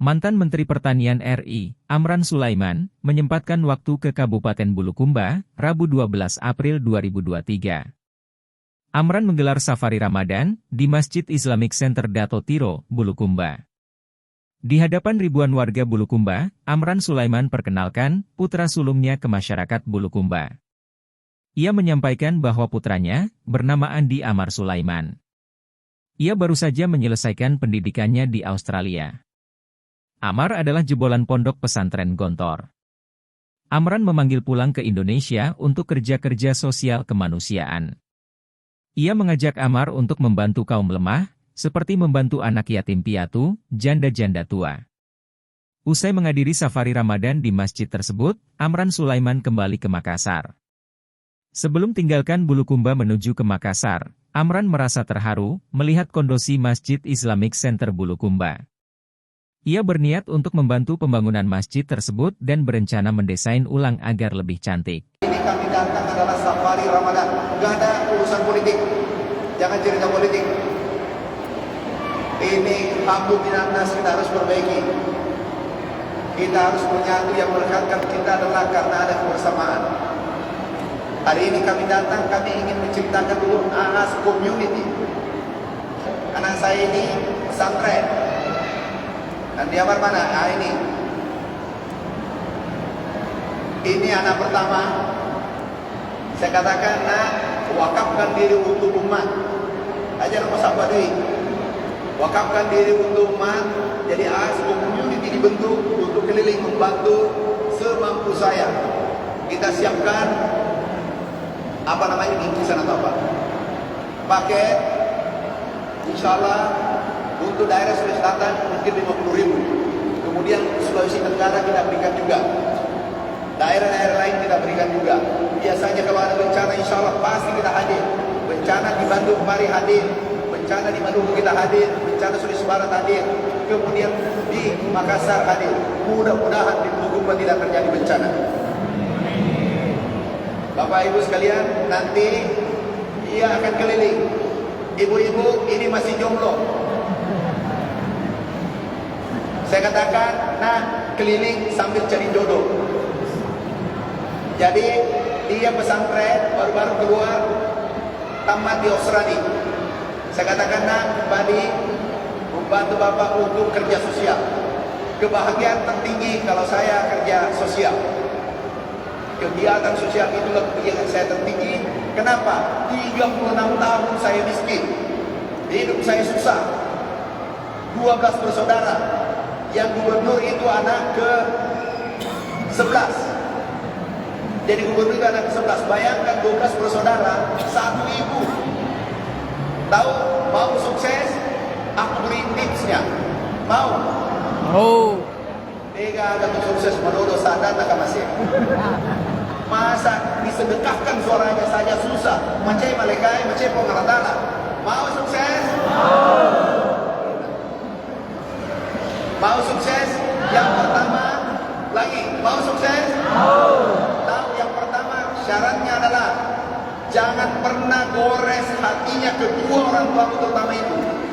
Mantan Menteri Pertanian RI, Amran Sulaiman, menyempatkan waktu ke Kabupaten Bulukumba, Rabu 12 April 2023. Amran menggelar safari Ramadan di Masjid Islamic Center Dato Tiro, Bulukumba. Di hadapan ribuan warga Bulukumba, Amran Sulaiman perkenalkan putra sulungnya ke masyarakat Bulukumba. Ia menyampaikan bahwa putranya, bernama Andi Amar Sulaiman. Ia baru saja menyelesaikan pendidikannya di Australia. Amar adalah jebolan pondok pesantren Gontor. Amran memanggil pulang ke Indonesia untuk kerja-kerja sosial kemanusiaan. Ia mengajak Amar untuk membantu kaum lemah, seperti membantu anak yatim piatu, janda-janda tua. Usai menghadiri safari Ramadan di masjid tersebut, Amran Sulaiman kembali ke Makassar. Sebelum tinggalkan Bulukumba menuju ke Makassar, Amran merasa terharu melihat kondisi Masjid Islamic Center Bulukumba. Ia berniat untuk membantu pembangunan masjid tersebut dan berencana mendesain ulang agar lebih cantik. Ini kami datang adalah safari Ramadan, gak ada urusan politik, jangan cerita politik. Ini Abu Binanas kita harus perbaiki. Kita harus menyatu, yang merekatkan kita adalah karena ada kebersamaan. Hari ini kami datang, kami ingin menciptakan dulu AAS Community. Anak saya ini pesantren. Dan dia mana? Ah, ini anak pertama. Saya katakan, nak, wakafkan diri untuk umat. Ajar Mas Dwi. Wakafkan diri untuk umat. Jadi AAS Community dibentuk untuk keliling membantu semampu saya. Kita siapkan bingkisan atau apa? Paket, insya Allah untuk daerah Sulawesi Selatan mungkin 50.000. Kemudian Sulawesi Tenggara kita berikan juga. Daerah-daerah lain kita berikan juga. Biasanya kalau ada bencana insya Allah pasti kita hadir. Bencana di Bandung kemarin hadir. Bencana di Bandung kita hadir. Bencana Sulawesi Barat hadir. Kemudian di Makassar hadir. Mudah-mudahan di Bulukumba tidak terjadi bencana. Bapak Ibu sekalian, nanti ia akan keliling. Ibu-ibu ini masih jomblo. Saya katakan, nah, keliling sambil cari jodoh. Jadi dia pesantren baru-baru keluar, tamat di Australia. Saya katakan, nah, kembali membantu Bapak untuk kerja sosial. Kebahagiaan tertinggi kalau saya kerja sosial. Kegiatan sosial itulah kegiatan saya tertinggi. Kenapa? 36 tahun saya miskin. Hidup saya susah. 12 bersaudara. Yang gubernur itu anak ke-11. Jadi gubernur itu anak ke-11. Bayangkan 12 bersaudara, satu ibu. Tahu, mau sukses? Aku beri tipsnya. Mau? Oh. Tiga agak sukses menuduh sadar tak masih. Masa disedekahkan suaranya saja susah. Macam malaikat, macam pengalatala. Mau sukses? Mau sukses? Yang pertama lagi, mau sukses? Tahu yang pertama syaratnya adalah jangan pernah gores hatinya kedua orang tua terutama itu.